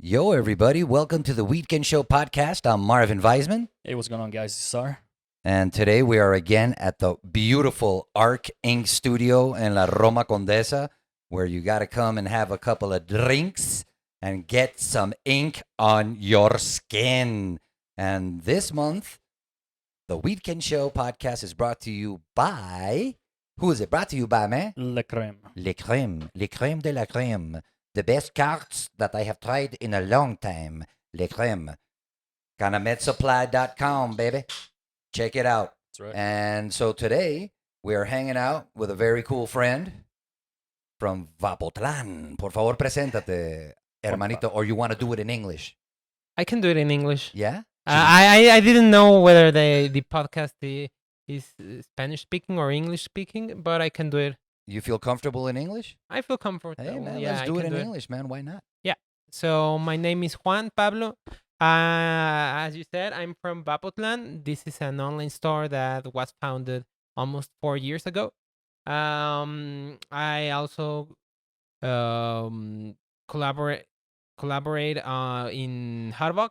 Yo, everybody. Welcome to the Weedkend Show podcast. I'm Marvin Weisman. Hey, what's going on, guys? This is Sar. And today we are again at the beautiful Arc Ink Studio in La Roma Condesa, where you got to come and have a couple of drinks and get some ink on your skin. And this month, the Weedkend Show podcast is brought to you by... Who is it brought to you by, man? LeCreme. LeCreme de la crème. The best cards that I have tried in a long time. LeCreme. CanametSupply.com, baby. Check it out. That's right. And so today, we are hanging out with a very cool friend from Vapotlan. Por favor, preséntate, hermanito, or you want to do it in English? I can do it in English. Yeah? I didn't know whether the podcast is Spanish speaking or English speaking, but I can do it. You feel comfortable in English? I feel comfortable. Hey, man, yeah, let's I do it can in English, man. Why not? So my name is Juan Pablo. As you said, I'm from Vapotlan. This is an online store that was founded almost 4 years ago. I also collaborate in Hotbox.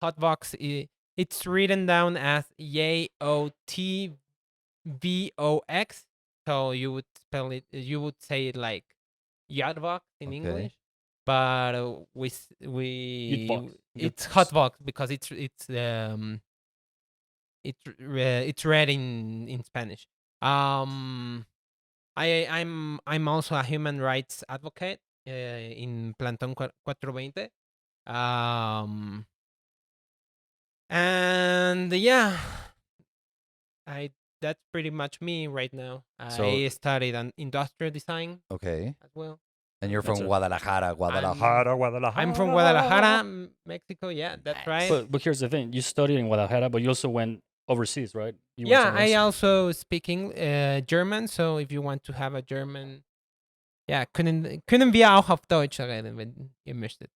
Hotbox. It's written down as Yotvox. So you would spell it. You would say it like Yotbox in Okay. English, but You'dbox. it's Hotbox because it's read in Spanish. I'm also a human rights advocate in Plantón 420. And yeah, that's pretty much me right now. So- I studied an industrial design Okay. as well. And you're That's from it. Guadalajara. I'm from Guadalajara, Mexico. Yeah, that's right. But here's the thing: you studied in Guadalajara, but you also went overseas, right? You went Yeah, somewhere I else. also speaking German. So if you want to have a German, können wir auch auf Deutsch reden, wenn ihr möchtet.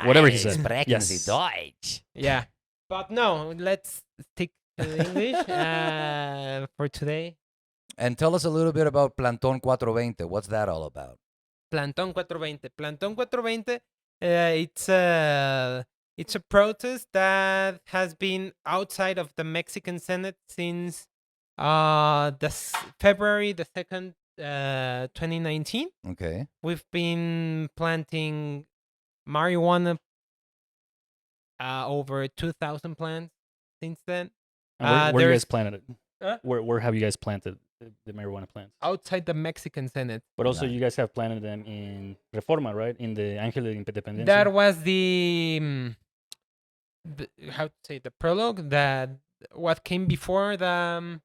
Whatever he said. Sprechen Yes. Sie Deutsch. Yeah, but no, let's stick to English for today. And tell us a little bit about Plantón 420. What's that all about? Plantón 420. Plantón 420, it's a protest that has been outside of the Mexican Senate since February the 2nd, 2019. Okay. We've been planting marijuana, over 2,000 plants since then. And where you there's- guys planted it? Huh? Where have you guys planted the marijuana plants? Outside the Mexican Senate. But also, Nice. you guys have planted them in Reforma, right? In the Ángel de Independencia. That was the how to say, the prologue, that what came before the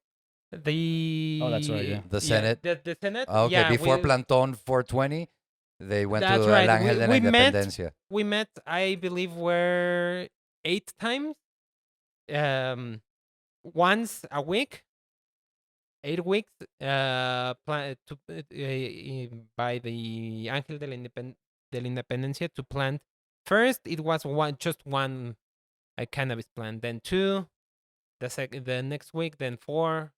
Oh, that's right, yeah. The Senate? the Senate. Okay, yeah, before we, Plantón 420, they went That's to right. El Ángel de la We met- Independencia. we met, I believe, were 8 times, once a week, 8 weeks, by the Ángel de la Independencia to plant. First, it was just one cannabis plant, then 2, the next week, then 4,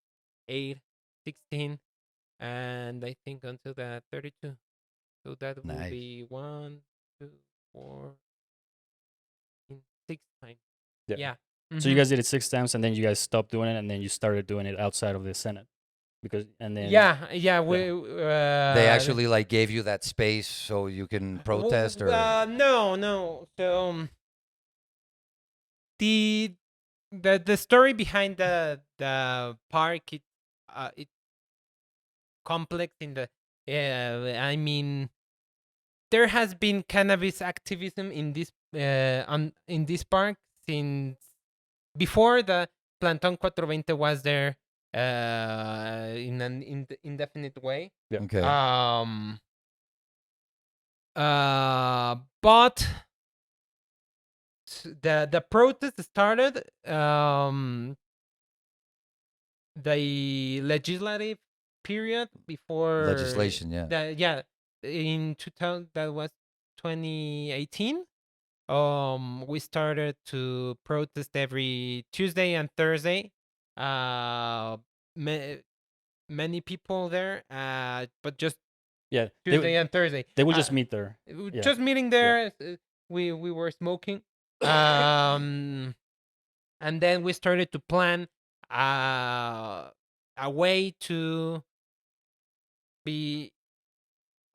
8, 16, and I think until the 32. So that will Nice. be 1, 2, 4, 6 times. Yeah. Yeah. So you Mhm. guys did it 6 times, and then you guys stopped doing it, and then you started doing it outside of the Senate, and then Yeah, we They actually like gave you that space so you can protest, or no. So the story behind the park, it's complex in the I mean, there has been cannabis activism in this in this park since before the Plantón 420 was there in an indefinite way. okay. But the protest started the legislative period before Legislation, yeah. in 2000, that was 2018. We started to protest every Tuesday and Thursday. Many people there, but just yeah, Tuesday and Thursday. they would just meet there. Yeah. Just meeting there, we were smoking. Um, and then we started to plan a way to be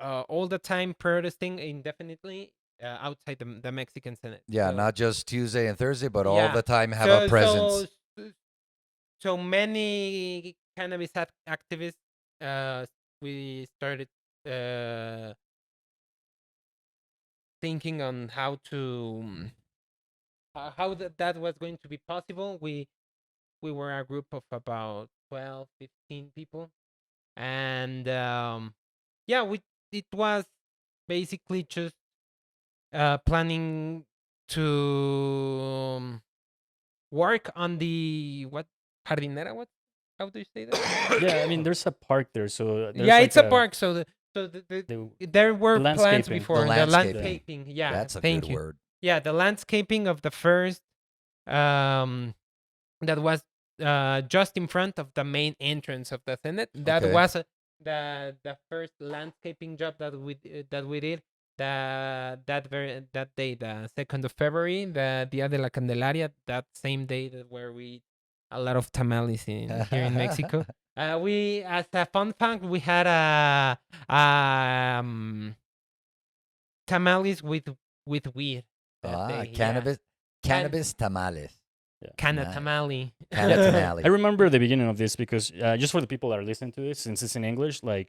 all the time protesting indefinitely outside the Mexican Senate. Yeah, So not just Tuesday and Thursday, but all yeah, the time have a so presence. so many cannabis activists. We started uh, thinking on how to how that was going to be possible. We were a group of about 12, 15 people, and yeah, we it was basically just planning to work on the what jardinera. What? How do you say that? Yeah, I mean, there's a park there, so there's Yeah, like it's a park. So the there were plans landscaping. before the landscaping. landscaping. Yeah, That's a thank good you. word. Yeah, the landscaping of the first um that was just in front of the main entrance of the Senate. That Okay. was the first landscaping job that we did. That day, the 2nd of February, the Dia de la Candelaria, that same day that where we eat a lot of tamales in here in Mexico. We, as a fun fact, we had um tamales with weed that day. Yeah, Cannabis, can cannabis tamales. Yeah. Canna Nice. tamale. Canna tamale. I remember the beginning of this because just for the people that are listening to this, since it's in English, like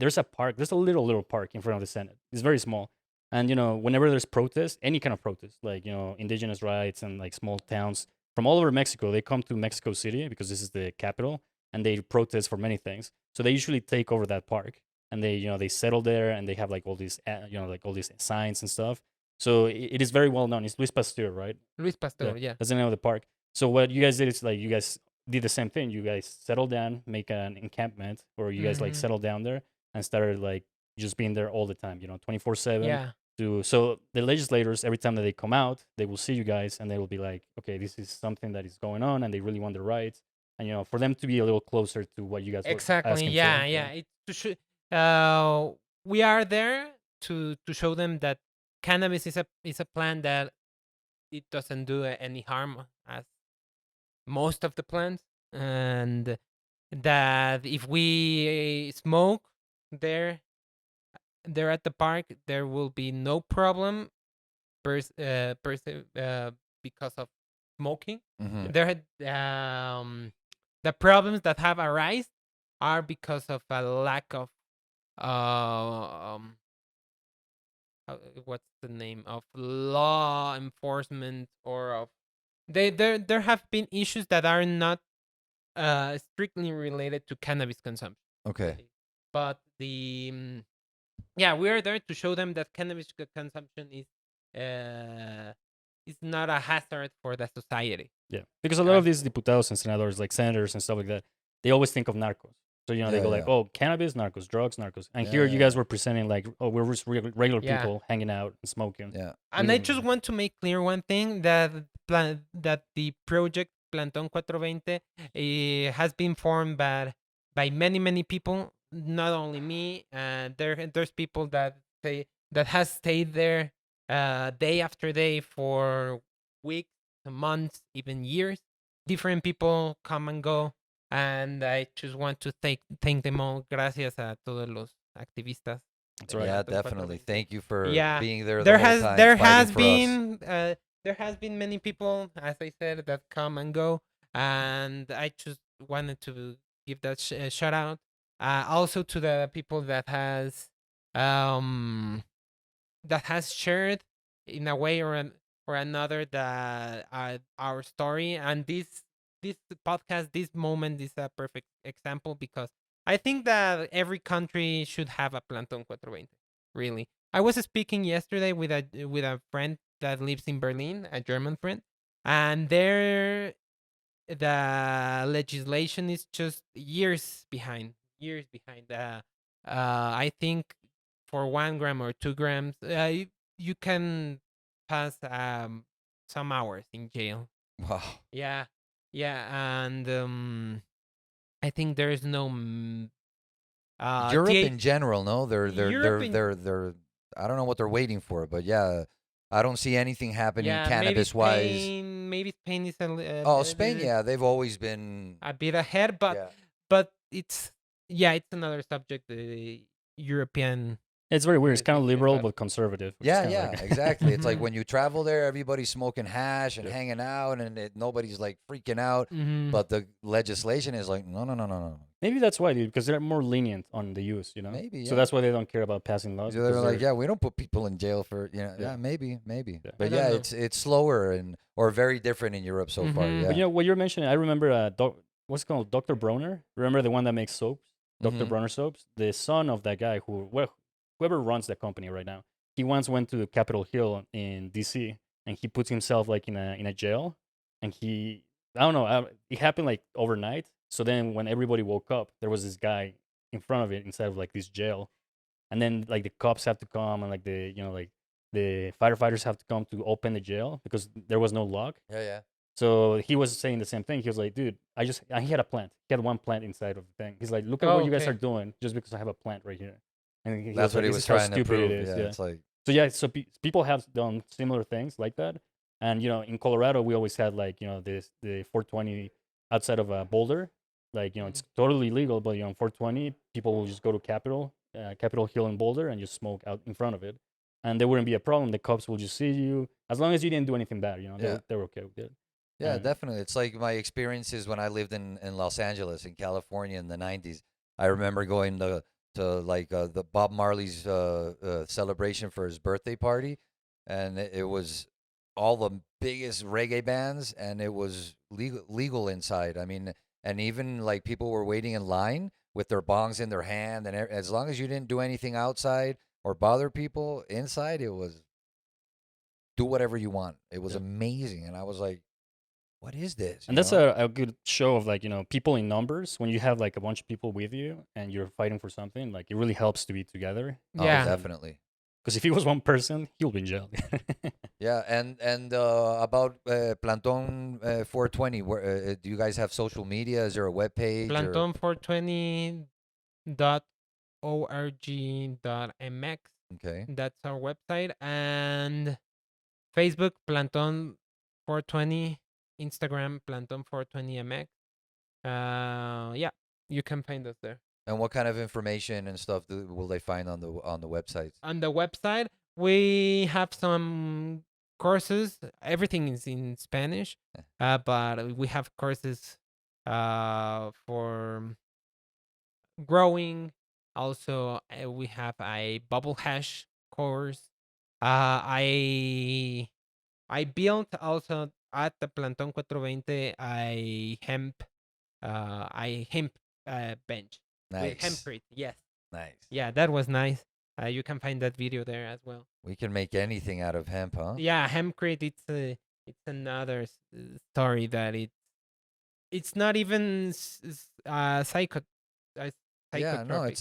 there's a park, there's a little park in front of the Senate. It's very small, and whenever there's protests, any kind of protest, like indigenous rights and like small towns from all over Mexico, they come to Mexico City because this is the capital, and they protest for many things. So they usually take over that park, and they settle there, and they have like all these like all these signs and stuff. So it is very well known. It's Luis Pasteur, right? Luis Pastor, yeah. That's the name of the park. So what you guys did is like you guys did the same thing. You guys settled down, make an encampment, or you guys like Mhm. settled down there and started like just being there all the time, 24/7. Yeah. So the legislators, every time that they come out, they will see you guys and they will be like, okay, this is something that is going on, and they really want their rights, and for them to be a little closer to what you guys were Exactly. asking Yeah, for. yeah. It's to show, we are there to show them that cannabis is a plant that it doesn't do any harm as most of the plants, and that if we smoke there there at the park, there will be no problem because of smoking. Mhm. There had the problems that have arisen are because of a lack of um what's the name of law enforcement, or of there have been issues that are not strictly related to cannabis consumption. Okay. But yeah, we are there to show them that cannabis consumption is not a hazard for the society. Yeah, because a lot of these diputados and senadors, like senators and stuff like that, they always think of narcos. So they Yeah, go like, yeah. "Oh, cannabis, narcos, drugs, narcos." And here you guys Yeah. were presenting like, "Oh, we're just regular Yeah. people hanging out and smoking." Yeah. And I just want to make clear one thing, that that the project Plantón 420 has been formed by many people, not only me. There's people that has stayed there day after day for weeks, months, even years. Different people come and go, and I just want to thank them all. Gracias a todos los activistas. That's right. Yeah, Plantón definitely. 420. Thank you for Yeah, being there the whole time, there fighting has for us. been there has been many people, as I said, that come and go, and I just wanted to give that shout out. Also to the people um that has shared in a way or another that our story, and this podcast, this moment is a perfect example, because I think that every country should have a Plantón 420. Really, I was speaking yesterday with a friend that lives in Berlin, a German friend, and there the legislation is just years behind. Years behind. I think for 1 gram or 2 grams, you can pass some hours in jail. Wow. Yeah, yeah, and I think there is no Europe in TH general, no? They're Europe in I don't know what they're waiting for, but yeah, I don't see anything happening Yeah, cannabis-wise. Maybe Spain is Oh, Spain, yeah, they've always been. a bit ahead, Yeah. but it's it's another subject. The European It's very weird. It's kind of legalization, liberal but but conservative. Which is Yeah, kinda yeah, like exactly. It's like Mhm. when you travel there, everybody's smoking hash and Yeah. hanging out, and nobody's like freaking out. Mhm. But the legislation is like, no, no, no, no, no. maybe that's why, dude, because they're more lenient on the use, you know. Maybe, So yeah. that's why they don't care about passing laws They're because like, they're yeah, we don't put people in jail for, Yeah. maybe, maybe. Yeah. I But don't yeah, know. it's slower or very different in Europe so far. Mhm. Yeah. But you know what you're mentioning, I remember what's it called, Dr. Bronner. Remember the one that makes soaps, Dr. Mhm. Bronner soaps. The son of that guy whoever runs that company right now. He once went to Capitol Hill in D.C. and he puts himself like in a jail, and I don't know, it happened like overnight. So then when everybody woke up, there was this guy in front of it inside of like this jail, and then like the cops have to come and like the firefighters have to come to open the jail because there was no lock. Yeah, yeah. So he was saying the same thing. He was like, dude, and he had a plant. He had one plant inside of the thing. He's like, look at Oh, what you guys okay. are doing just because I have a plant right here. And he That's was what like, he this was is how trying to stupid it prove. is. Yeah, Yeah. it's like, So yeah, so people have done similar things like that. And in Colorado, we always had like the 420 outside of Boulder. Like it's totally legal, but on 420, people will just go to Capitol Hill in Boulder, and just smoke out in front of it, and there wouldn't be a problem. The cops will just see you as long as you didn't do anything bad. yeah. They're okay with it. Yeah, And definitely. It's like my experiences when I lived in Los Angeles, in California in the 90s. I remember going to like the Bob Marley's celebration for his birthday party, and it was all the biggest reggae bands, and it was legal inside. I mean, and even like people were waiting in line with their bongs in their hand, and as long as you didn't do anything outside or bother people inside, it was do whatever you want. It was yeah. amazing, and I was like, what is this? And that's a good show of like people in numbers. When you have like a bunch of people with you and you're fighting for something, like it really helps to be together. Oh, Yeah. definitely. Because if he was one person, he'll be in jail. Yeah, and about Planton 420, where do you guys have social media? Is there a web page or Planton420.org.mx. okay? That's our website. And Facebook, Planton 420. Instagram, Planton 420mx. Yeah, you can find us there. And what kind of information and stuff will they find on the websites? On the website, we have some courses. Everything is in Spanish, but we have courses for growing. Also, we have a bubble hash course. I built also at the Planton 420 a hemp bench with Nice, hempcrete. Yes, nice. yeah, that was nice. You can find that video there as well. We can make anything out of hemp, huh? Yeah, hempcrete. It's another story that it's not even Yeah, no, psychotropic.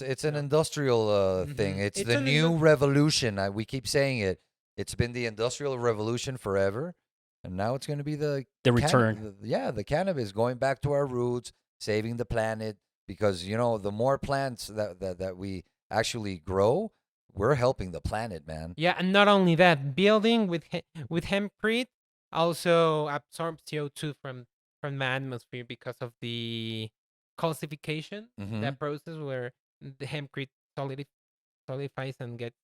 it's an No. industrial thing. Mhm. It's It's the an new revolution. We keep saying it. It's been the industrial revolution forever, and now it's going to be the The return. the cannabis going back to our roots, saving the planet. Because the more plants that we actually grow, we're helping the planet, man. Yeah, and not only that, building with hempcrete also absorbs CO2 from the atmosphere because of the calcification, Mm-hmm. that process where the hempcrete solidifies and gets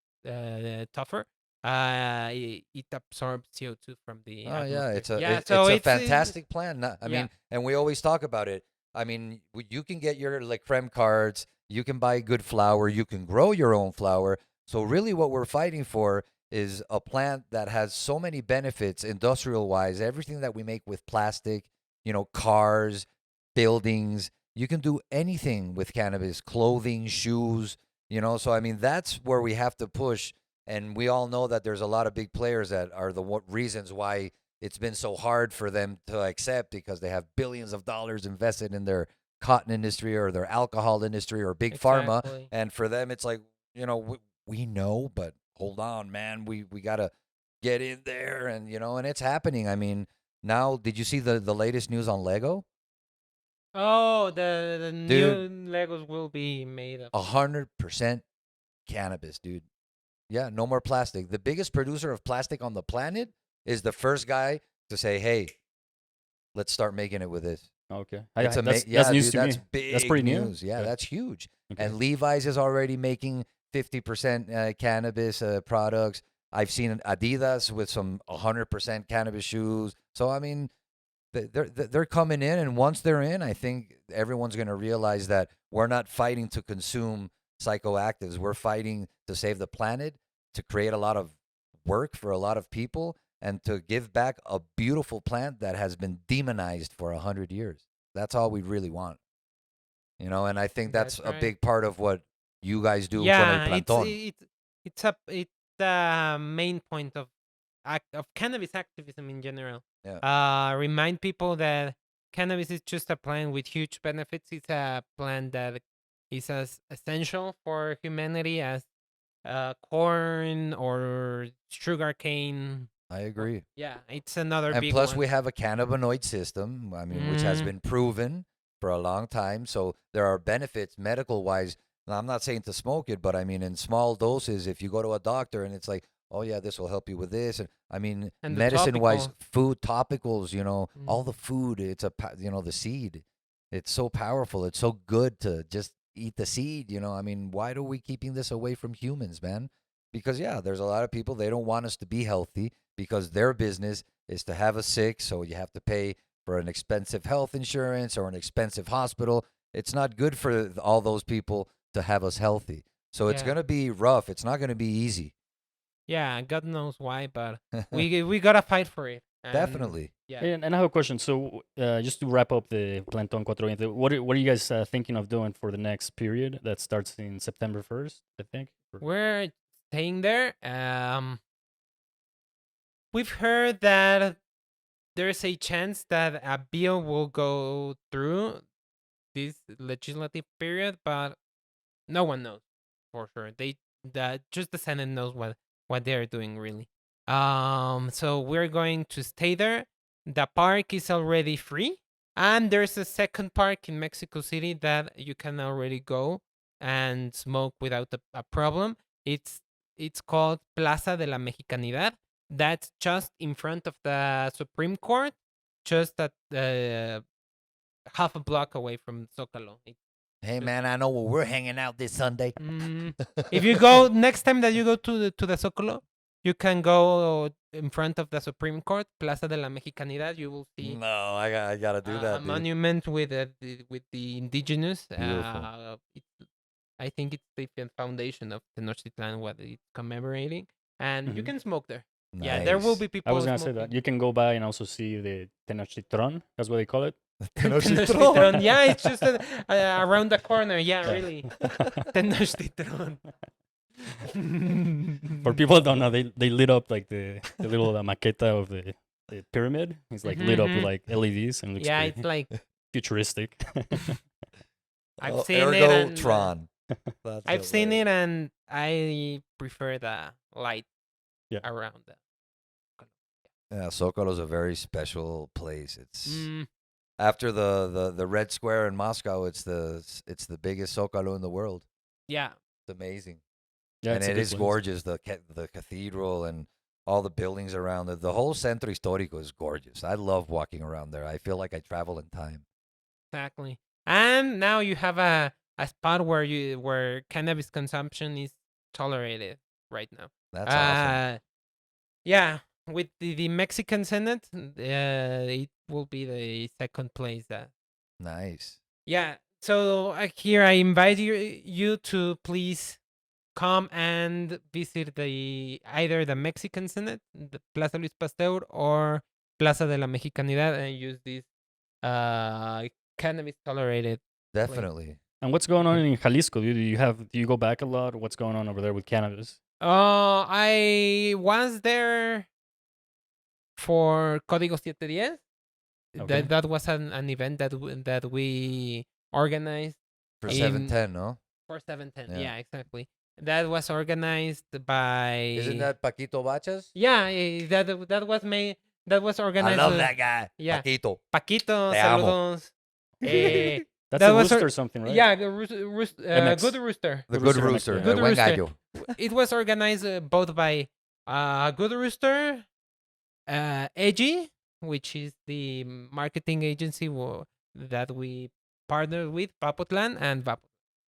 tougher. It absorbs CO2 from the Oh yeah, atmosphere. it's So a it's fantastic plan. I yeah. mean, and we always talk about it. I mean, you can get your LeCreme cards, you can buy good flour, you can grow your own flour. So really, what we're fighting for is a plant that has so many benefits, industrial wise. Everything that we make with plastic, cars, buildings. You can do anything with cannabis, clothing, shoes. So I mean, that's where we have to push. And we all know that there's a lot of big players that are the reasons why it's been so hard for them to accept, because they have billions of dollars invested in their cotton industry or their alcohol industry or big pharma. Exactly. And for them, it's like, we know, but hold on, man. We got to get in there, and it's happening. I mean, now, did you see the latest news on Lego? Oh, the Dude, new Legos will be made of 100% cannabis, dude. Yeah, no more plastic. The biggest producer of plastic on the planet is the first guy to say, "Hey, let's start making it with this." Okay. It's That's amazing. Yeah, news dude, to that's me. That's pretty big new. news. Yeah, Okay. that's huge. Okay. And Levi's is already making 50% cannabis products. I've seen Adidas with some 100% cannabis shoes. So I mean, they're coming in, and once they're in, I think everyone's going to realize that we're not fighting to consume psychoactives. We're fighting to save the planet, to create a lot of work for a lot of people, and to give back a beautiful plant that has been demonized for 100 years. That's all we really want, And I think that's That's a right. big part of what you guys do con el Yeah, plantón. it's the main point of of cannabis activism in general. Yeah, Remind people that cannabis is just a plant with huge benefits. It's a plant that is as essential for humanity as corn or sugarcane. I agree. Yeah, it's another And big plus, one. we have a cannabinoid system, I mean, which has Mm, been proven for a long time. So there are benefits medical wise. Now, I'm not saying to smoke it, but I mean, in small doses, if you go to a doctor and it's like, oh, yeah, this will help you with this. And I mean, and the medicine wise, topical. food, topicals, all Mm. the food, the seed. It's so powerful. It's so good to just eat the seed. I mean, why are we keeping this away from humans, man? Because, yeah, there's a lot of people, they don't want us to be healthy because their business is to have us sick. So you have to pay for an expensive health insurance or an expensive hospital. It's not good for all those people to have us healthy. So it's Yeah, going to be rough. It's not going to be easy. yeah. God knows why, but we gotta fight for it. And Definitely. yeah. And I have a question. So, just to wrap up the Plantón 420, what are you guys thinking of doing for the next period that starts in September 1st, I think? We're staying there. We've heard that there's a chance that a bill will go through this legislative period, but no one knows for sure. Just the Senate knows what they're doing really. So we're going to stay there. The park is already free, and there's a second park in Mexico City that you can already go and smoke without a problem. It's called Plaza de la Mexicanidad. That's just in front of the Supreme Court, just at half a block away from Zocalo. Hey, man, I know where we're hanging out this Sunday. If you go next time that you go to the Zocalo, you can go in front of the Supreme Court, Plaza de la Mexicanidad. You will see No, I gotta do that, a dude. monument with the indigenous. Beautiful. I think it's the foundation of Tenochtitlan what it's commemorating, and you Mhm. can smoke there. Yeah, there will Nice. be people. I was gonna say that smoking. you can go by and also see the Tenochtitlan. That's what they call it. Tenochtitlan. Yeah, it's just around the corner. Yeah, really. Tenochtitlan. For people that don't know, they lit up like the little maqueta of the pyramid. It's like lit up with Mhm. like LEDs and looks Yeah, pretty it's like futuristic. I've Oh, seen it ergo and Tron. That's I've seen it hilarious. and I prefer the light Yeah. around the. Yeah, Zocalo's a very special place. It's Mm, after the Red Square in Moscow. It's the biggest Zocalo in the world. yeah, It's amazing, Yeah, and it's a it good is place. gorgeous. The cathedral and all the buildings around it. The whole Centro Histórico is gorgeous. I love walking around there. I feel like I travel in time. exactly. And now you have a spot where cannabis consumption is tolerated right now. That's awesome. Yeah, with the Mexican Senate, it will be the second place that. Nice. Yeah. So here I invite you to please come and visit either the Mexican Senate, the Plaza Luis Pasteur, or Plaza de la Mexicanidad, and use this uh cannabis tolerated place. Definitely. And what's going on in Jalisco? Do you go back a lot? What's going on over there with cannabis? I was there for Código 710. Okay. That was an event that we organized For in 710, no? for 710. Yeah. Yeah, exactly. That was organized by. Isn't that Paquito Bachas? Yeah, that was made. That was I organized. love that guy. Yeah. Paquito. Paquito, Te amo. saludos. That's that a was rooster or something, right? Yeah, MX. good rooster. The Rooster good MX, rooster. yeah. Good El buen rooster. gallo. it was organized both by Good Rooster, Edgy, which is the marketing agency that we partnered with, Vapotlan and Vapotlan.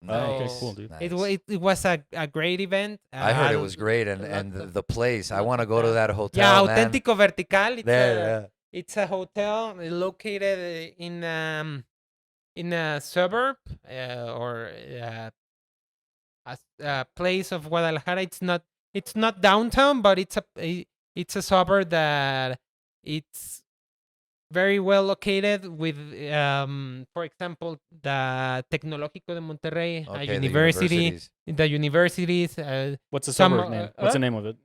Oh, okay, So cool, dude. Nice. It was a great event. I heard it was great, and the place. I want to go to that hotel, yeah, man. Auténtico Vertical. There, It's a hotel located in a suburb or a place of Guadalajara. It's not downtown, but it's a suburb that it's very well located with for example the Tecnológico de Monterrey, a okay, university, the universities, What's the some, suburb name? What's the name of it?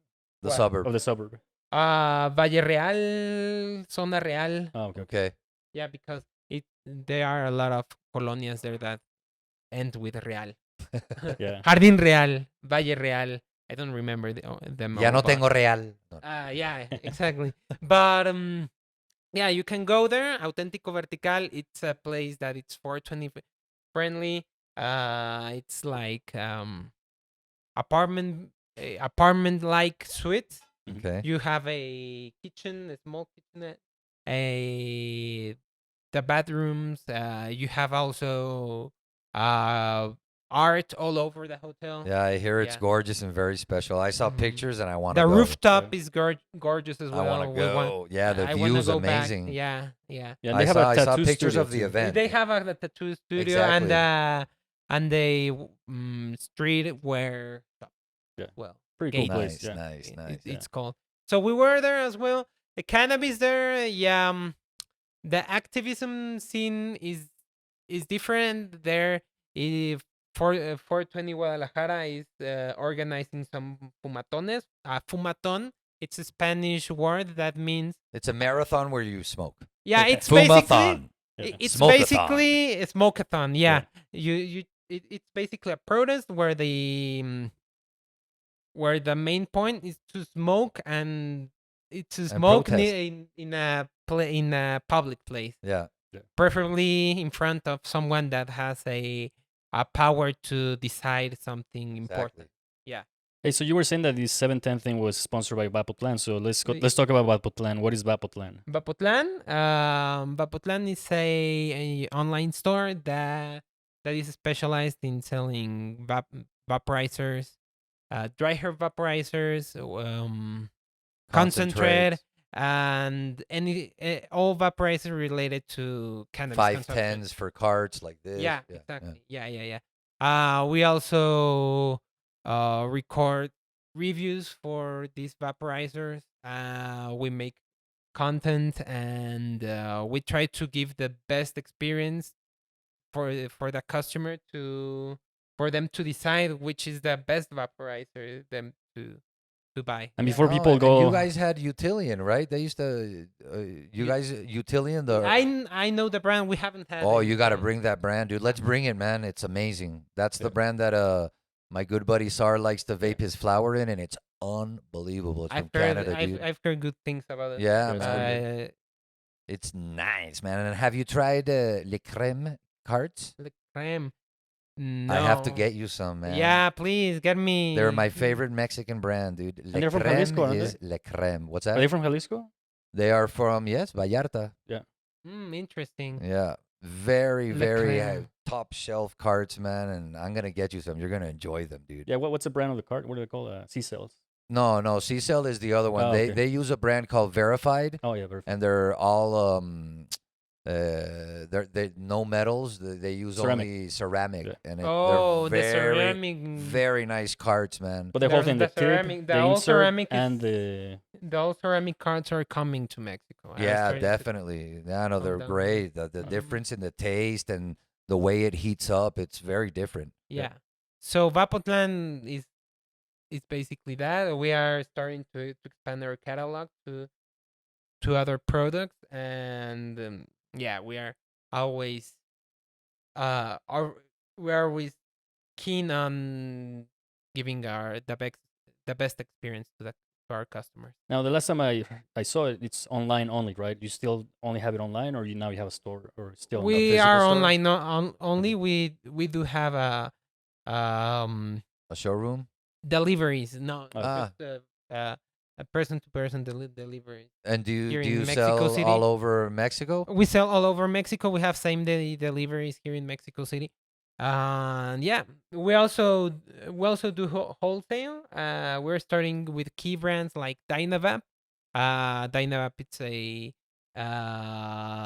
the What? suburb. Of the suburb? Valle Real, Zona Real. Oh, okay. Okay. Yeah, because there are a lot of colonias there that end with Real. Yeah. Jardín Real, Valle Real. I don't remember them. Ya all, no but- tengo real. No. yeah, exactly. But yeah, you can go there. Auténtico Vertical. It's a place that it's 420 friendly. It's like apartment like suites. Okay. You have a kitchen, a small kitchenette, the bathrooms. You have also art all over the hotel. Yeah, I hear it's Yeah. gorgeous and very special. I saw Mhm. pictures and I want to The go. rooftop is gorgeous as I well. want to go. Yeah, the I wanna view is go back. amazing. Yeah, yeah. Yeah, and I they have saw, a I saw tattoo pictures studio of the too. event. They have a tattoo studio Exactly. and a street where Yeah. well, Pretty cool gay. place. Nice, Yeah. nice, nice. It's called. So we were there as well. The cannabis there, yeah. The activism scene is different there. If 420 Guadalajara is organizing some fumatones. Fumaton, it's a Spanish word that means It's a marathon where you smoke. yeah. It's basically Fumathon. Yeah. it's Smoke-a-thon. basically a smoke-a-thon. Yeah, Yeah. it's basically a protest where the main point is to smoke and it's to smoke protest. in a public place, Yeah. preferably in front of someone that has a power to decide something important. Exactly. Hey, so you were saying that this 710 thing was sponsored by Vapotlan. So let's talk about Vapotlan. What is Vapotlan? Vapotlan is a online store that is specialized in selling vaporizers, dry herb vaporizers, concentrate, and all vaporizers related to cannabis. 510s for carts like this. Yeah, exactly. Yeah. We also record reviews for these vaporizers. We make content and we try to give the best experience for the customer for them to decide which is the best vaporizer them to buy. And Yeah. before Oh, people and go, you guys had Utilian, right? They used to. Utilian. I know the brand. We haven't had. Oh, it. you got to bring that brand, dude. Let's bring it, man. It's amazing. That's the brand that my good buddy Sar likes to vape his flower in, and it's unbelievable. It's from Canada, dude. I've heard good things about it. Yeah, it's man. It's nice, man. And have you tried LeCreme carts? LeCreme. No. I have to get you some, man. Yeah, please get me. They're my favorite Mexican brand, dude. And they're from Jalisco, aren't is LeCreme. What's are that? they from Jalisco? They are from, yes, Vallarta. Interesting. Yeah. Very, very LeCreme. top shelf carts, man. And I'm going to get you some. You're going to enjoy them, dude. Yeah. What's the brand of the cart? What do they call Sea cells? No. C-Cell is the other one. Oh, they okay. they use a brand called Verified, Oh yeah, perfect. and they're all they no metals. They use Ceramic. only ceramic, Yeah. and Oh, they're the very ceramic. very nice carts, man. But the whole thing, the ceramic, tip, the the old insert, ceramic and is- the Those ceramic carts are coming to Mexico. I was Yeah, trying to- definitely. Yeah, no, they're down. great. The difference in the taste and the way it heats up, it's very different. Yeah. So Vapotlan is basically that. We are starting to expand our catalog to other products, and yeah, we are always we're always keen on giving the best experience to our customers. Now, the last time I saw it, it's online only, right? You still only have it online, or now you have a store, or still? a We physical are store? online only. We do have a A showroom? deliveries. No, Oh. just a person-to-person delivery. And do Here in you Mexico sell City. all over Mexico? We sell all over Mexico. We have same-day deliveries here in Mexico City. And yeah, we also do wholesale. We're starting with key brands like Dynavap. Dynavap, it's a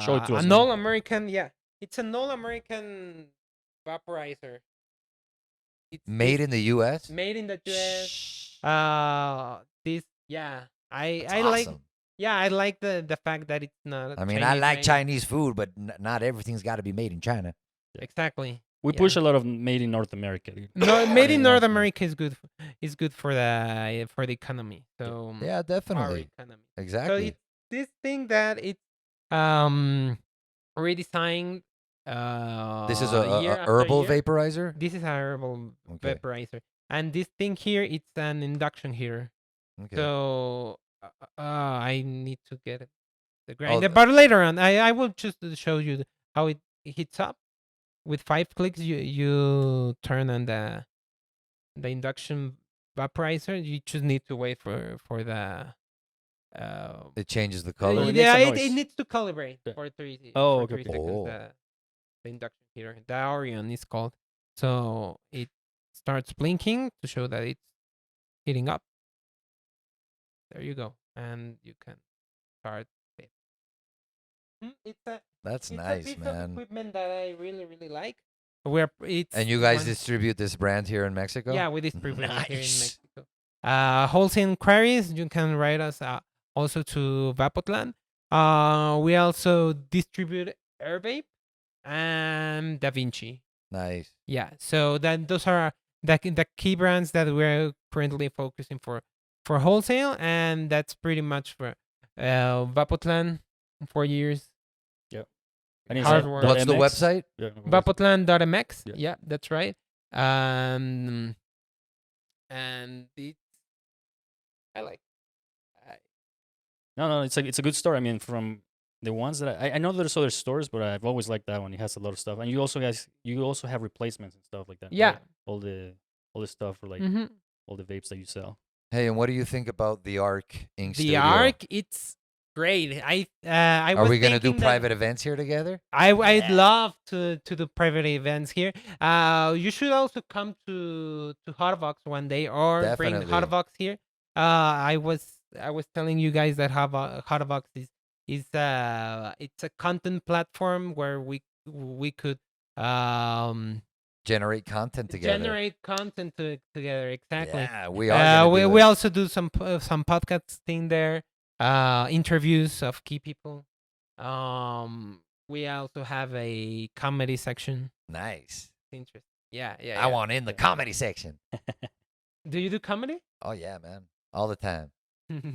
Show it to us, an man. all-American. Yeah, it's an all-American vaporizer. It's Made in the U.S.? made in the US. Shh. This yeah, That's I like awesome. I like the fact that it's not. I mean, I like made. Chinese food, but not everything's got to be made in China. Exactly. We Yeah. push a lot of made in North America, dude. No, made in Yeah, North yeah. America is good. Is good for the economy. So Yeah, our definitely. economy. So Exactly. it's this thing that it's redesigned. This is year a after herbal year. vaporizer? This is a herbal Okay. vaporizer, and this thing here, it's an induction heater. Okay. So I need to get the Oh, grinder, but later on, I will just show you how it heats up. With 5 clicks, you turn on the induction vaporizer. You just need to wait for the. it changes the it color? makes Yeah, a it noise. needs to calibrate Yeah. for 3 Oh, for okay, 3 okay. seconds. Oh. The induction heater, the Orion is called. So it starts blinking to show that it's heating up. There you go, and you can start it. It's a That's it's a nice, piece of man. equipment that I really really like. It's And you guys one- distribute this brand here in Mexico? Yeah, we distribute it here in Nice. Mexico. Wholesale inquiries, you can write us also to Vapotlan. We also distribute Airvape and Da Vinci. Nice. Yeah, so those are the key brands that we're currently focusing for wholesale, and that's pretty much for Vapotlan 4 years. And it's Hard a work. What's the .mx. website? Yeah, what was it? Vapotlan.mx. Yeah. Yeah, that's right. And it's I like. No, it's a good store. I mean, from the ones that I know there's other stores, but I've always liked that one. It has a lot of stuff, and you also have replacements and stuff like that. Yeah. right? all the stuff for like Mhm. all the vapes that you sell. Hey, and what do you think about the Arc Ink The Studio? Arc, it's great. I Are was we gonna do thinking that private events here together? I'd love to do private events here. You should also come to Hotbox one day, or bring Definitely. Hotbox here. I was telling you guys that Hotbox is it's a content platform where we could Generate content together. generate content together. Exactly. Yeah, we are. Gonna do We it. also do some podcasting there. Interviews of key people. We also have a comedy section. Nice. Interesting. Yeah, yeah. I want in the comedy section. Do you do comedy? Oh yeah, man, all the time.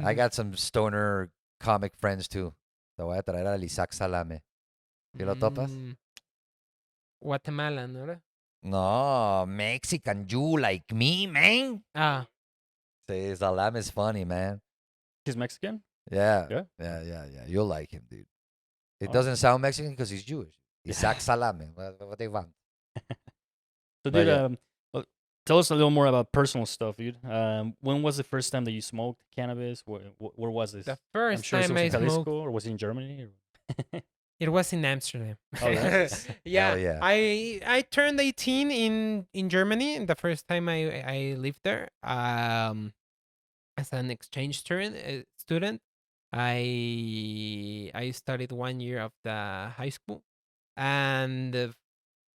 I got some stoner comic friends too. Te voy a traer al Isaac Salame. ¿Sí lo topas? Guatemalan, ¿no? No, Mexican, you like me, man. Ah, Say Salame is funny, man. He's Mexican. Yeah. Yeah? Yeah. You'll like him, dude. It Oh. doesn't sound Mexican because he's Jewish. Isaac Salame. What they want? So, But dude, yeah. tell us a little more about personal stuff, dude. When was the first time that you smoked cannabis? Where was this? the I'm first sure it time was I in Jalisco, smoked, or was it in Germany? or- it was in Amsterdam. Oh, nice. Yeah, Hell yeah. I turned 18 in Germany the first time I lived there. As an exchange student, I studied 1 year of the high school, and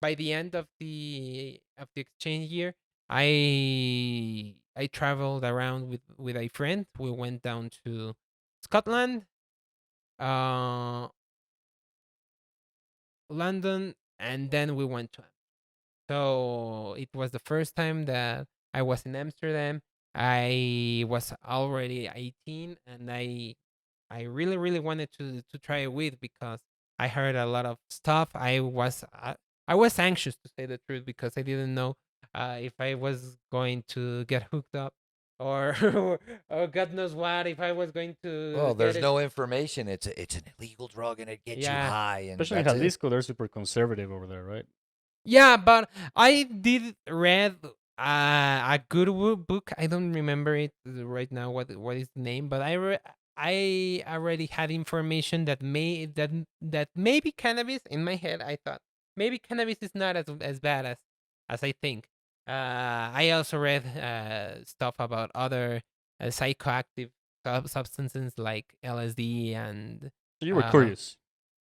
by the end of the exchange year, I traveled around with a friend. We went down to Scotland, uh, London, and then we went to. So it was the first time that I was in Amsterdam. I was already 18, and I really really wanted to try weed because I heard a lot of stuff. I was anxious, to say the truth, because I didn't know if I was going to get hooked up, or or God knows what, if I was going to Well, there's get it. no information. It's an illegal drug and it gets Yeah. you high. And Especially in that's it. Jalisco, they're super conservative over there, right? Yeah, but I did read a good book. I don't remember it right now. What is the name? But I already had information that that maybe cannabis in my head. I thought maybe cannabis is not as bad as I think. I also read stuff about other psychoactive substances like LSD and So you were uh, curious.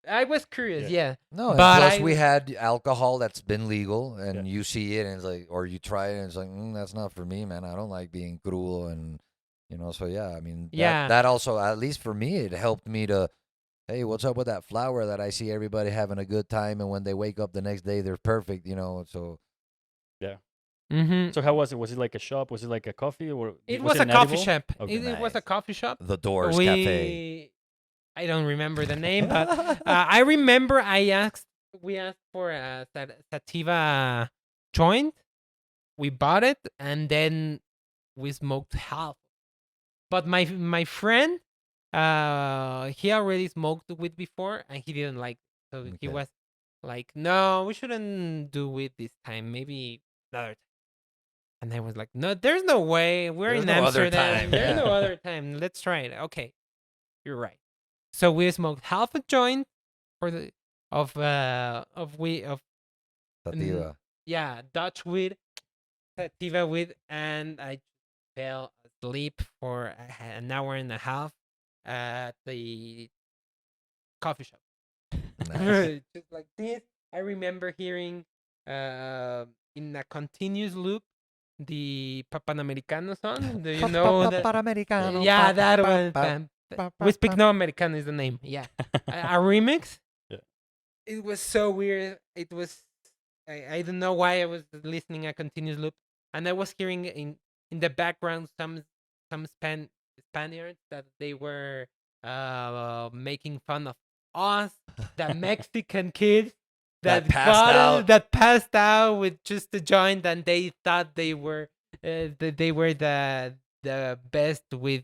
I was curious, Yeah. yeah. No, and But plus I we had alcohol that's been legal, and Yeah. you see it, and it's like, or you try it, and it's like, that's not for me, man. I don't like being cruel, and so yeah. I mean, Yeah. that also, at least for me, it helped me to, hey, what's up with that flower that I see everybody having a good time, and when they wake up the next day, they're perfect, So Yeah. Mm-hmm. So how was it? Was it like a shop? Was it like a coffee? Or It was was it a an coffee edible? shop. Okay. It was a Nice. coffee shop. the Doors Cafe. I don't remember the name, but I remember we asked for a sativa joint. We bought it and then we smoked half. But my friend, he already smoked weed before and he didn't like it. So he Okay. was like, "No, we shouldn't do weed this time. Maybe another time." And I was like, "No, there's no way. We're There's in no other Amsterdam. time, There's yeah. no other time. Let's try it." Okay, you're right. So we smoked half a joint for the of weed of Sativa. yeah, Dutch weed, sativa weed, and I fell asleep for an hour and a half at the coffee shop. Nice. Just like this. I remember hearing in a continuous loop the Papanamericano song. Do you know that? Yeah, that one. We speak no Americano is the name. Yeah, a remix. Yeah. It was so weird. It was I don't know why I was listening a continuous loop, and I was hearing in the background some Spaniards that they were making fun of us, the Mexican kids That that passed out. that passed out with just a joint, and they thought they were they were the best with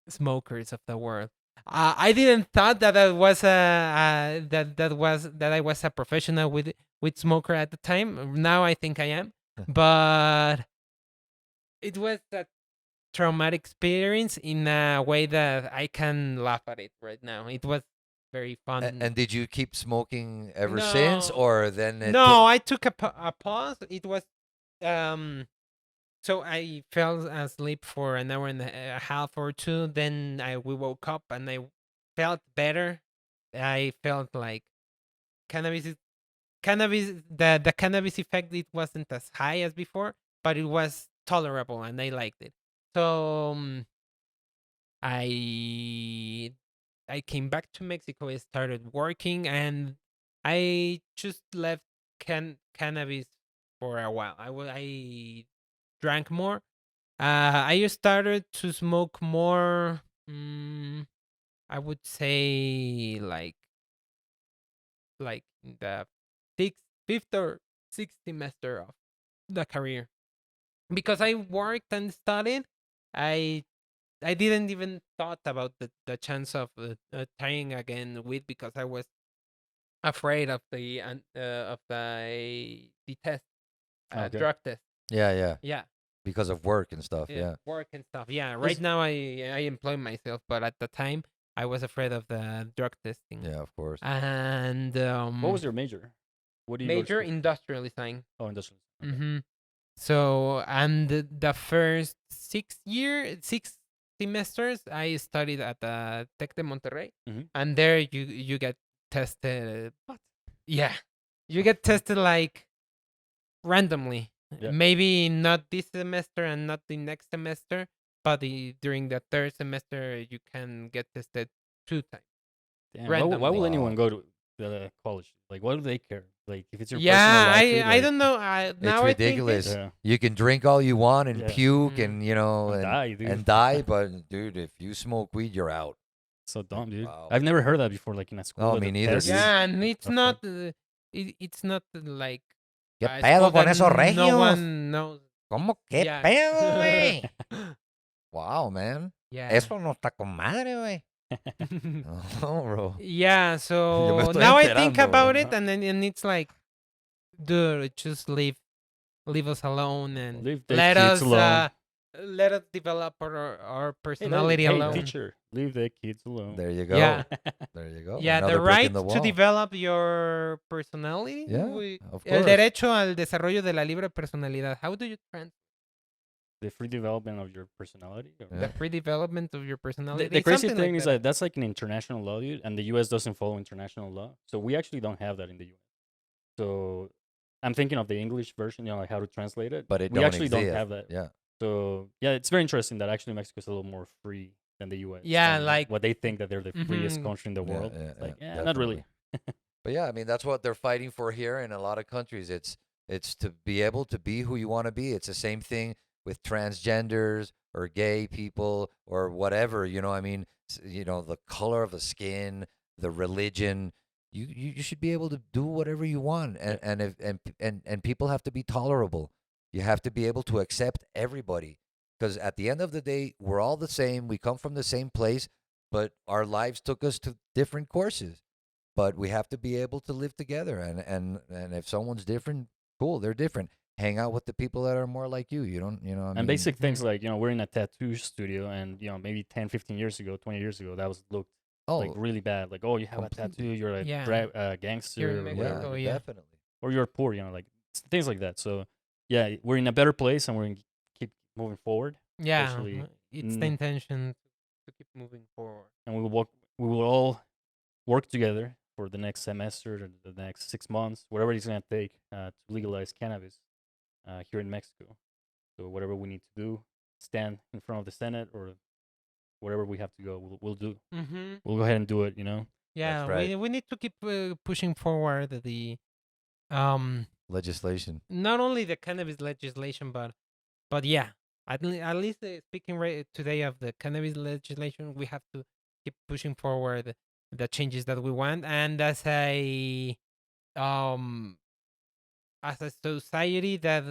smokers of the world. I didn't thought that I was that I was a professional with smoker at the time. Now I think I am, but it was a traumatic experience in a way that I can laugh at it right now. It was very fun. And did you keep smoking ever since, or then it No, I took a pause. It was so I fell asleep for an hour and a half or two. Then we woke up and I felt better. I felt like cannabis is cannabis. The cannabis effect it wasn't as high as before, but it was tolerable and I liked it. So I I came back to Mexico. I started working and I just left cannabis for a while. I drank more. I started to smoke more. I would say like in the fifth or sixth semester of the career because I worked and studied. I I didn't even thought about the chance of trying again with because I was afraid of the test Okay. drug test. yeah, Yeah. because of work and stuff. Yeah. Work and stuff. Yeah, right now I employ myself, but at the time I was afraid of the drug testing. Yeah, of course. And What was your major? What do you go to major school? industrial design? Oh, industrial. Okay. Mm-hmm. So and the first 6 semesters I studied at the Tec de Monterrey, Mhm. and there you get tested. What? Yeah, you get tested like randomly. Yeah. Maybe not this semester and not the next semester, but during the third semester you can get tested 2 times. Damn, why will Randomly. anyone Wow. go to the college? Like, why do they care? Like, if it's your personal Yeah, life, dude, I like, don't know. It's Now I think ridiculous. Yeah. You can drink all you want and Yeah. puke Mhm. and And die, dude. and die, but dude, if you smoke weed, you're out. So dumb, dude. Wow. I've never heard that before. Like in a school. No, at me a neither, test. dude. Yeah, and it's Okay. not. It's not like ¿Qué a pedo school con that esos no regios? one knows. ¿Cómo qué Yeah. pedo, güey? Wow, man. Yeah. Eso no está con madre, güey. No, bro. Yeah. Yo me So estoy now I think enterando, about güey. it, and then and it's like, dude, just leave leave us alone and Leave the let kids us alone. let us develop our Hey, personality hey, alone. teacher, leave the kids alone. There you go. Yeah. There you go. Yeah, Another the brick right in the to wall. develop your personality. Yeah, of El course. derecho al desarrollo de la libre personalidad. How do you translate The free development of your personality. Or- Yeah. the free development of your personality? The crazy Something thing like is that that's like an international law, dude, and the U.S. doesn't follow international law, so we actually don't have that in the U.S. So I'm thinking of the English version, you know, like how to translate it. But it We don't actually don't exist. have that. Yeah. So yeah, it's very interesting that actually Mexico is a little more free than the U.S. Yeah, and like- what they think that they're the freest Mhm. country in the Yeah, world. yeah, It's like, yeah, yeah, not really. But yeah, I mean that's what they're fighting for here in a lot of countries. It's to be able to be who you want to be. It's the same thing with transgenders or gay people or whatever. You know, I mean, the color of the skin, the religion. You should be able to do whatever you want, and if and people have to be tolerable. You have to be able to accept everybody, because at the end of the day, we're all the same. We come from the same place, but our lives took us to different courses, but we have to be able to live together, and if someone's different, cool, they're different. Hang out with the people that are more like you. You don't, I And mean, basic things Mhm. like, you know, we're in a tattoo studio and, you know, maybe 10, 15 years ago, 20 years ago, that was looked like oh really bad. Like, oh, you have a tattoo, completely. you're a Yeah. gangster Here in or Yeah, whatever. Mexico, yeah. definitely. Or you're poor, you know, like things like that. So yeah, we're in a better place and keep moving forward. Yeah, Especially it's the mm, intention to keep moving forward. and we will all work together for the next semester or the next 6 months, whatever it's gonna take to legalize cannabis here in Mexico. So whatever we need to do, stand in front of the Senate or wherever we have to go, we'll do. Mm-hmm. We'll go ahead and do it. You know. Yeah, right. we need to keep pushing forward the um Legislation. not only the cannabis legislation, but yeah, at least speaking right today of the cannabis legislation, we have to keep pushing forward the changes that we want, and um as a society that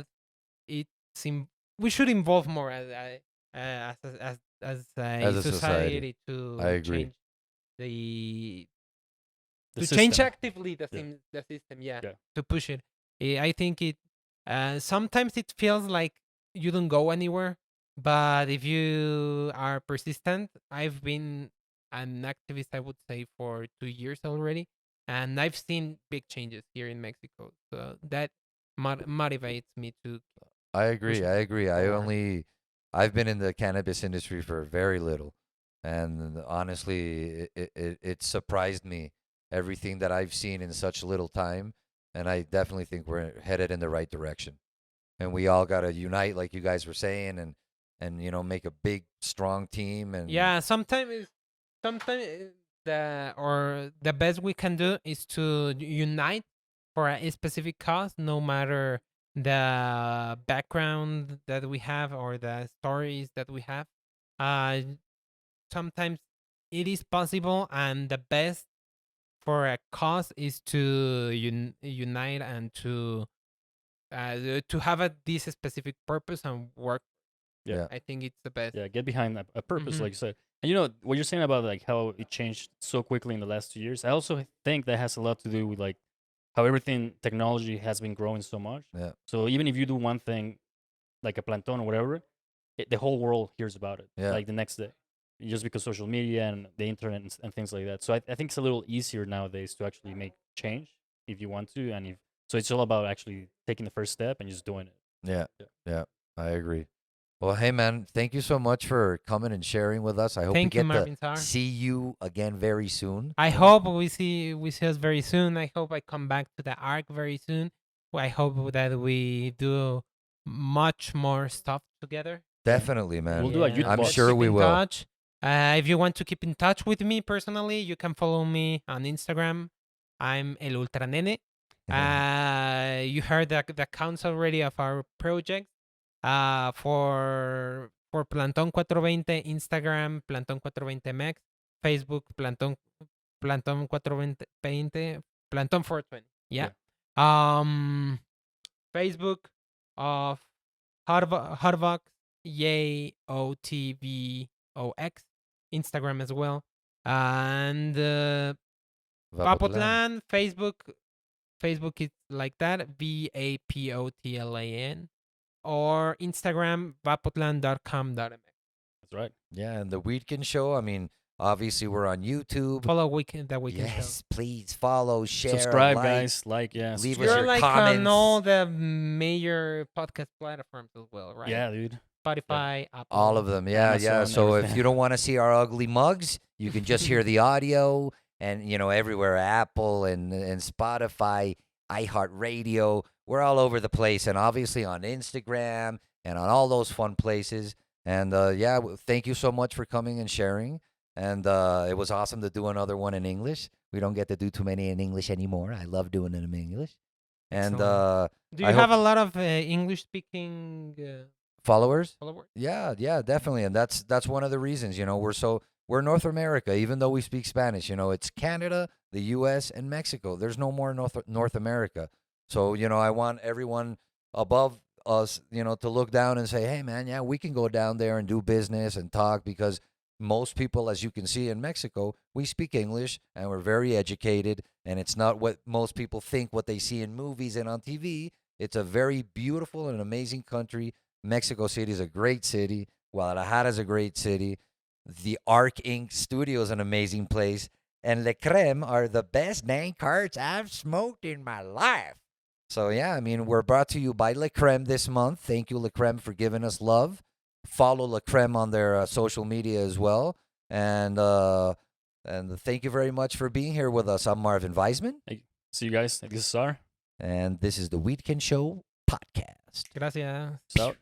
it's we should involve more As a a society, society I to agree. change the The to system. change actively Yeah. the system, yeah, Yeah. to push it. I think it sometimes it feels like you don't go anywhere, but if you are persistent, I've been an activist, I would say, for 2 years already, and I've seen big changes here in Mexico. So that motivates me to I agree. pushing I agree. forward. I've been in the cannabis industry for very little, and honestly, it surprised me everything that I've seen in such little time, and I definitely think we're headed in the right direction. And we all got to unite, like you guys were saying, and make a big, strong team. And Yeah, sometimes the best we can do is to unite for a specific cause, no matter the background that we have or the stories that we have. Uh, Sometimes it is possible, and the best for a cause is to unite and to have this specific purpose and work. Yeah. I think it's the best. Yeah. Get behind a purpose, Mhm. like you said. And you know what you're saying about like how it changed so quickly in the last 2 years. I also think that has a lot to do with like how everything technology has been growing so much. yeah, So even if you do one thing like a planton or whatever, the whole world hears about it yeah, like the next day, just because social media and the internet and things like that. So I think it's a little easier nowadays to actually make change if you want to, and if so, it's all about actually taking the first step and just doing it. yeah, Yeah. yeah. I agree. Well, hey man, thank you so much for coming and sharing with us. I hope we Thank you, get to Marvin Tar. see you again very soon. I hope we see us very soon. I hope I come back to the arc very soon. I hope that we do much more stuff together. Definitely, We'll man. do a youth I'm bus. sure Keep we in will. touch. If you want to keep in touch with me personally, you can follow me on Instagram. I'm El Ultranene. You heard the accounts already of our project. For Plantón 420 Instagram, Plantón 420 Mex, Facebook, Plantón 420, Plantón 420. Yeah. Facebook of Hotvox, Yotvox, Instagram as well, and Vapotlan. Vapotlan, Facebook, Facebook is like that, Vapotlan, or Instagram, vapotlan.com.mx. That's right. Yeah, and the Weedkend Show. I mean, obviously we're on YouTube. Follow Weekend, the Weekend Yes, please follow, share, Subscribe, like. guys. Like, yeah. Leave Show. us subscribe. You're your like comments. on all the major podcast platforms as well, right? Yeah, dude. Spotify, Apple. All of them. Yeah, yeah. Amazon, So if everything. you don't want to see our ugly mugs, you can just hear the audio and everywhere, Apple and Spotify, iHeartRadio. We're all over the place, and obviously on Instagram and on all those fun places. And yeah, thank you so much for coming and sharing. And it was awesome to do another one in English. We don't get to do too many in English anymore. I love doing it in English. And Excellent. Do you I have hope a lot of English speaking followers. followers? Yeah, yeah, definitely, and that's one of the reasons. We're North America, even though we speak Spanish. It's Canada, the U.S., and Mexico. There's no more North America. So I want everyone above us, to look down and say, hey, man, yeah, we can go down there and do business and talk because most people, as you can see in Mexico, we speak English and we're very educated, and it's not what most people think, what they see in movies and on TV. It's a very beautiful and amazing country. Mexico City is a great city. Guadalajara is a great city. The Arc Inc. studio is an amazing place. And LeCreme are the best dang carts I've smoked in my life. So, yeah, I mean, we're brought to you by LeCreme this month. Thank you, LeCreme, for giving us love. Follow LeCreme on their social media as well. And thank you very much for being here with us. I'm Marvin Weisman. See you guys. This is Sar. And this is the Weedkend Show podcast. Gracias. So.